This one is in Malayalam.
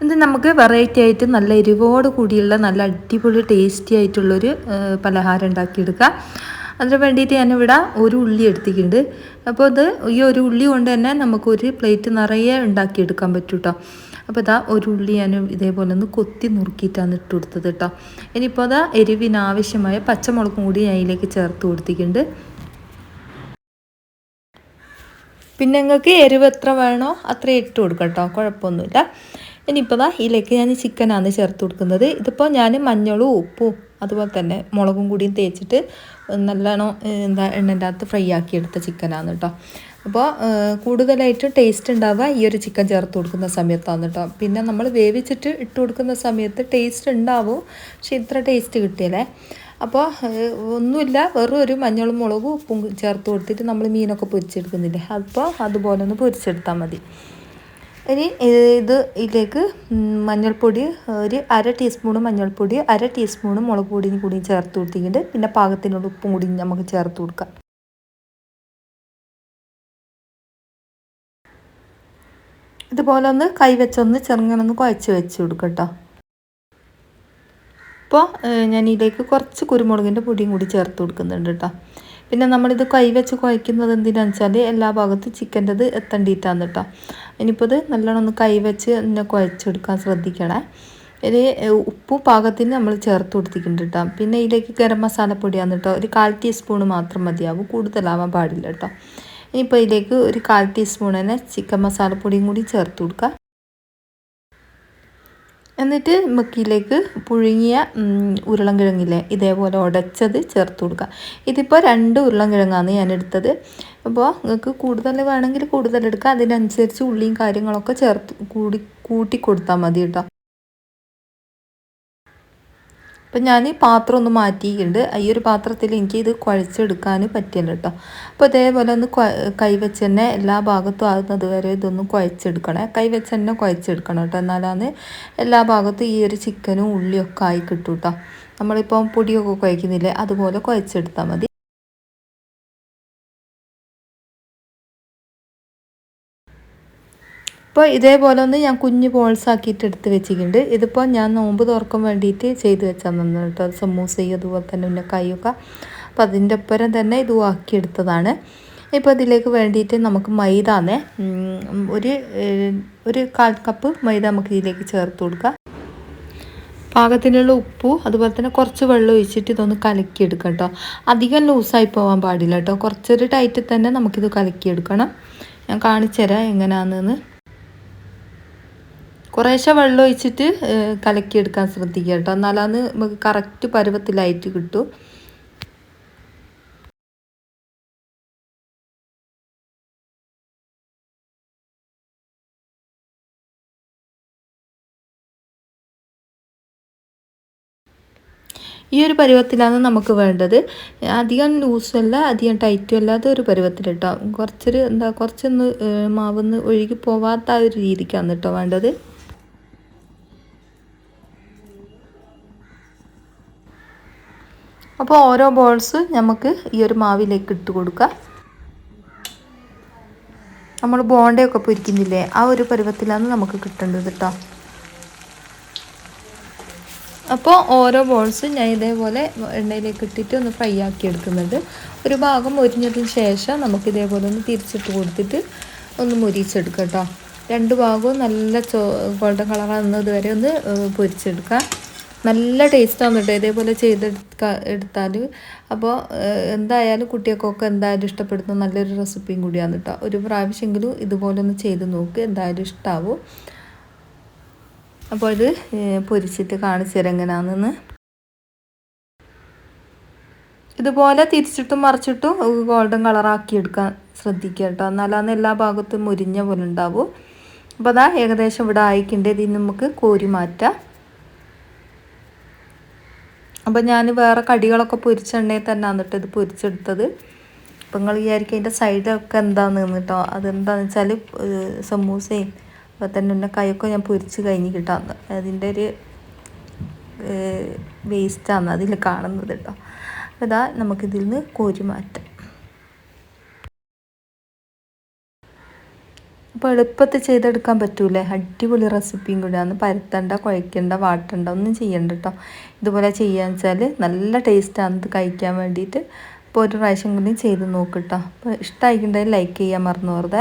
ഇത് നമുക്ക് വെറൈറ്റി ആയിട്ട് നല്ല എരിവോട് കൂടിയുള്ള നല്ല അടിപൊളി ടേസ്റ്റി ആയിട്ടുള്ളൊരു പലഹാരം ഉണ്ടാക്കിയെടുക്കാം. അതിന് വേണ്ടിയിട്ട് ഞാനിവിടെ ഒരു ഉള്ളി എടുത്തിട്ടുണ്ട്. അപ്പോൾ ഇത് ഈ ഒരു ഉള്ളി കൊണ്ട് തന്നെ നമുക്കൊരു പ്ലേറ്റ് നിറയെ ഉണ്ടാക്കിയെടുക്കാൻ പറ്റും കേട്ടോ. അപ്പോൾ ഇതാ ഒരു ഉള്ളി ഞാൻ ഇതേപോലെ ഒന്ന് കൊത്തി നുറുക്കിയിട്ടാണ് ഇട്ട് കൊടുത്തത് കേട്ടോ. ഇനിയിപ്പോൾ അതാ എരിവിനാവശ്യമായ പച്ചമുളകും കൂടി ഞാൻ അതിലേക്ക് ചേർത്ത് കൊടുത്തിട്ടുണ്ട്. പിന്നെ നിങ്ങൾക്ക് എരിവ് എത്ര വേണോ അത്ര ഇട്ട് കൊടുക്കാം കേട്ടോ, കുഴപ്പമൊന്നുമില്ല. ഇനിയിപ്പോൾ ഇതിലേക്ക് ഞാൻ ചിക്കനാണ് ചേർത്ത് കൊടുക്കുന്നത്. ഇതിപ്പോൾ ഞാൻ മഞ്ഞളും ഉപ്പും അതുപോലെ തന്നെ മുളകും കൂടിയും തേച്ചിട്ട് നല്ലോണം എണ്ണൻ്റെ അകത്ത് ഫ്രൈ ആക്കിയെടുത്ത ചിക്കനാണ് കേട്ടോ. അപ്പോൾ കൂടുതലായിട്ട് ടേസ്റ്റ് ഉണ്ടാവുക ഈ ഒരു ചിക്കൻ ചേർത്ത് കൊടുക്കുന്ന സമയത്താണ് കേട്ടോ. പിന്നെ നമ്മൾ വേവിച്ചിട്ട് ഇട്ട് കൊടുക്കുന്ന സമയത്ത് ടേസ്റ്റ് ഉണ്ടാവും, പക്ഷെ ഇത്ര ടേസ്റ്റ് കിട്ടിയല്ലേ. അപ്പോൾ ഒന്നുമില്ല, വെറും ഒരു മഞ്ഞളും മുളകും ഉപ്പും ചേർത്ത് കൊടുത്തിട്ട് നമ്മൾ മീനൊക്കെ പൊരിച്ചെടുക്കുന്നില്ലേ, അപ്പോൾ അതുപോലെ ഒന്ന് പൊരിച്ചെടുത്താൽ മതി. ഇനി ഇതിലേക്ക് മഞ്ഞൾപ്പൊടി ഒരു 1/2 ടീസ്പൂണ് മഞ്ഞൾപ്പൊടി, 1/2 ടീസ്പൂണ് മുളക് പൊടിയും കൂടി ചേർത്ത് കൊടുത്തിട്ടുണ്ട്. പിന്നെ പാകത്തിനുള്ള ഉപ്പും കൂടി നമുക്ക് ചേർത്ത് കൊടുക്കാം. ഇതുപോലെ ഒന്ന് കൈവച്ചൊന്ന് ചെറുങ്ങനൊന്ന് കുഴച്ച് വെച്ച് കൊടുക്കാം കേട്ടോ. ഇപ്പോൾ ഞാൻ ഇതിലേക്ക് കുറച്ച് കുരുമുളകിൻ്റെ പൊടിയും കൂടി ചേർത്ത് കൊടുക്കുന്നുണ്ട് കേട്ടോ. പിന്നെ നമ്മളിത് കൈവച്ച് കുഴക്കുന്നത് എന്തിനാണെന്ന് വെച്ചാൽ എല്ലാ ഭാഗത്തും ചിക്കൻ്റെത് എത്തേണ്ടിയിട്ടാണ് കേട്ടോ. ഇനിയിപ്പോൾ ഇത് നല്ലോണം ഒന്ന് കൈവച്ച് തന്നെ കുഴച്ചെടുക്കാൻ ശ്രദ്ധിക്കണേ. ഇത് ഉപ്പ് പാകത്തിന് നമ്മൾ ചേർത്ത് കൊടുത്തിട്ടുണ്ട് കേട്ടോ. പിന്നെ ഇതിലേക്ക് ഗരം മസാലപ്പൊടിയാണ് കേട്ടോ, ഒരു 1/4 ടീസ്പൂണ് മാത്രം മതിയാവും, കൂടുതലാവാൻ പാടില്ല കേട്ടോ. ഇനിയിപ്പോൾ ഇതിലേക്ക് ഒരു 1/4 ടീസ്പൂൺ തന്നെ ചിക്കൻ മസാലപ്പൊടിയും കൂടി ചേർത്ത് കൊടുക്കുക. എന്നിട്ട് മക്കിയിലേക്ക് പുഴുങ്ങിയ ഉരുളൻകിഴങ്ങില്ലേ ഇതേപോലെ ഉടച്ചത് ചേർത്ത് കൊടുക്കുക. ഇതിപ്പോൾ 2 ഉരുളൻകിഴങ്ങാണ് ഞാൻ എടുത്തത്. അപ്പോൾ നിങ്ങൾക്ക് കൂടുതൽ വേണമെങ്കിൽ കൂടുതൽ എടുക്കുക, അതിനനുസരിച്ച് ഉള്ളിയും കാര്യങ്ങളൊക്കെ കൂട്ടി കൊടുത്താൽ മതി കേട്ടോ. അപ്പം ഞാൻ പാത്രം ഒന്ന് മാറ്റിയിട്ടുണ്ട്. ഈ ഒരു പാത്രത്തിൽ എനിക്ക് ഇത് കുഴച്ചെടുക്കാൻ പറ്റില്ല കേട്ടോ. അപ്പോൾ ഇതേപോലെ ഒന്ന് കൈവച്ച് തന്നെ എല്ലാ ഭാഗത്തും ആകുന്നത് വരെ ഇതൊന്ന് കുഴച്ചെടുക്കണേ. കൈവച്ച് തന്നെ കുഴച്ചെടുക്കണം കേട്ടോ, എന്നാലാണ് എല്ലാ ഭാഗത്തും ഈ ഒരു ചിക്കനും ഉള്ളിയൊക്കെ ആയി കിട്ടും കേട്ടോ. നമ്മളിപ്പോൾ പൊടിയൊക്കെ കുഴക്കുന്നില്ലേ, അതുപോലെ കുഴച്ചെടുത്താൽ മതി. ഇപ്പോൾ ഇതേപോലെ ഒന്ന് ഞാൻ കുഞ്ഞ് ബോൾസ് ആക്കിയിട്ട് എടുത്ത് വെച്ചിട്ടുണ്ട്. ഇതിപ്പോൾ ഞാൻ നോമ്പ് തുറക്കാൻ വേണ്ടിയിട്ട് ചെയ്ത് വെച്ചാൽ നന്ന് കേട്ടോ, സമൂസയും അതുപോലെ തന്നെ ഉന്നക്കായൊക്കെ. അപ്പോൾ അതിൻ്റെ ഒപ്പം തന്നെ ഇതും ആക്കിയെടുത്തതാണ്. ഇപ്പോൾ ഇതിലേക്ക് വേണ്ടിയിട്ട് നമുക്ക് മൈദാന്നേ ഒരു 1/4 കപ്പ് മൈദ നമുക്ക് ഇതിലേക്ക് ചേർത്ത് കൊടുക്കാം. പാകത്തിനുള്ള ഉപ്പും അതുപോലെ തന്നെ കുറച്ച് വെള്ളം ഒഴിച്ചിട്ട് ഇതൊന്ന് കലക്കിയെടുക്കാം കേട്ടോ. അധികം ലൂസായി പോകാൻ പാടില്ല കേട്ടോ, കുറച്ചൊരു ടൈറ്റിൽ തന്നെ നമുക്കിത് കലക്കിയെടുക്കണം. ഞാൻ കാണിച്ചു തരാം എങ്ങനെയാണെന്ന്. കുറേശ്ശെ വെള്ളം ഒഴിച്ചിട്ട് കലക്കിയെടുക്കാൻ ശ്രദ്ധിക്കുക കേട്ടോ, എന്നാലാണ് നമുക്ക് കറക്റ്റ് പരുവത്തിലായിട്ട് കിട്ടും. ഈ ഒരു പരുവത്തിലാണ് നമുക്ക് വേണ്ടത്. അധികം ലൂസും അല്ല അധികം ടൈറ്റും അല്ലാതെ ഒരു പരുവത്തിൽ കേട്ടോ. കുറച്ചൊന്ന് മാവൊന്ന് ഒഴുകി പോവാത്ത ആ ഒരു രീതിക്കാണ് കേട്ടോ വേണ്ടത്. അപ്പോൾ ഓരോ ബോൾസ് നമുക്ക് ഈ ഒരു മാവിലേക്ക് ഇട്ട് കൊടുക്കുക. നമ്മൾ ബോണ്ടയൊക്കെ പൊരിക്കുന്നില്ലേ, ആ ഒരു പരുവത്തിലാണ് നമുക്ക് കിട്ടേണ്ടത് കേട്ടോ. അപ്പോൾ ഓരോ ബോൾസ് ഞാൻ ഇതേപോലെ എണ്ണയിലേക്ക് ഇട്ടിട്ട് ഒന്ന് ഫ്രൈ ആക്കി എടുക്കുന്നുണ്ട്. ഒരു ഭാഗം മൊരിഞ്ഞതിന് ശേഷം നമുക്ക് ഇതേപോലെ ഒന്ന് തിരിച്ചിട്ട് കൊടുത്തിട്ട് ഒന്ന് മൊരിച്ചെടുക്കാം കേട്ടോ. 2 ഭാഗവും നല്ല ഗോൾഡൻ കളറാകുന്നത് വരെ ഒന്ന് പൊരിച്ചെടുക്കുക. നല്ല ടേസ്റ്റാണ് കേട്ടോ ഇതേപോലെ എടുത്താൽ. അപ്പോൾ എന്തായാലും കുട്ടികൾക്കൊക്കെ എന്തായാലും ഇഷ്ടപ്പെടുന്ന നല്ലൊരു റെസിപ്പിയും കൂടിയാണ് കേട്ടോ. ഒരു പ്രാവശ്യമെങ്കിലും ഇതുപോലെ ഒന്ന് ചെയ്ത് നോക്ക്, എന്തായാലും ഇഷ്ടമാവും. അപ്പോൾ ഇത് പൊരിച്ചിട്ട് കാണിച്ചു തരാം എങ്ങനെയാണെന്ന്. ഇതുപോലെ തിരിച്ചിട്ടും മറിച്ചിട്ടും ഗോൾഡൻ കളറാക്കി എടുക്കാൻ ശ്രദ്ധിക്കുക കേട്ടോ, എന്നാലാണ് എല്ലാ ഭാഗത്തും മുരിഞ്ഞ പോലെ ഉണ്ടാവും. അപ്പോൾ അതാ ഏകദേശം ഇവിടെ ആയിട്ടുണ്ട്. ഇതിന് നമുക്ക് കോരി മാറ്റാം. അപ്പോൾ ഞാൻ വേറെ കടികളൊക്കെ പൊരിച്ച എണ്ണയിൽ തന്നെ എന്നിട്ട് ഇത് പൊരിച്ചെടുത്തത്. അപ്പോൾ നിങ്ങൾ വിചാരിക്കും അതിൻ്റെ സൈഡൊക്കെ എന്താണെന്ന് കേട്ടോ. അതെന്താണെന്ന് വെച്ചാൽ സമൂസയും അപ്പോൾ തന്നെ ഉന്നക്കായൊക്കെ ഞാൻ പൊരിച്ച് കഴിഞ്ഞ് കിട്ടാന്ന്, അതിൻ്റെ ഒരു വേസ്റ്റാണ് അതിൽ കാണുന്നത് കേട്ടോ. അപ്പോൾ ഇതാ നമുക്കിതിൽ നിന്ന് കോരി മാറ്റാം. അപ്പോൾ എളുപ്പത്തിൽ ചെയ്തെടുക്കാൻ പറ്റൂലേ, അടിപൊളി റെസിപ്പിയും കൂടിയാണ്. പരത്തണ്ട, കുഴയ്ക്കണ്ട, വാട്ടണ്ട, ഒന്നും ചെയ്യണ്ട കേട്ടോ. ഇതുപോലെ ചെയ്യാന്ന് വെച്ചാൽ നല്ല ടേസ്റ്റാണ് ഇത് കഴിക്കാൻ വേണ്ടിയിട്ട്. അപ്പോൾ ഒരു പ്രാവശ്യം കൂടി ചെയ്ത് നോക്കിട്ടോ. അപ്പോൾ ഇഷ്ടമായിട്ടുണ്ടെങ്കിൽ ലൈക്ക് ചെയ്യാൻ മറന്നു പോകരുത്.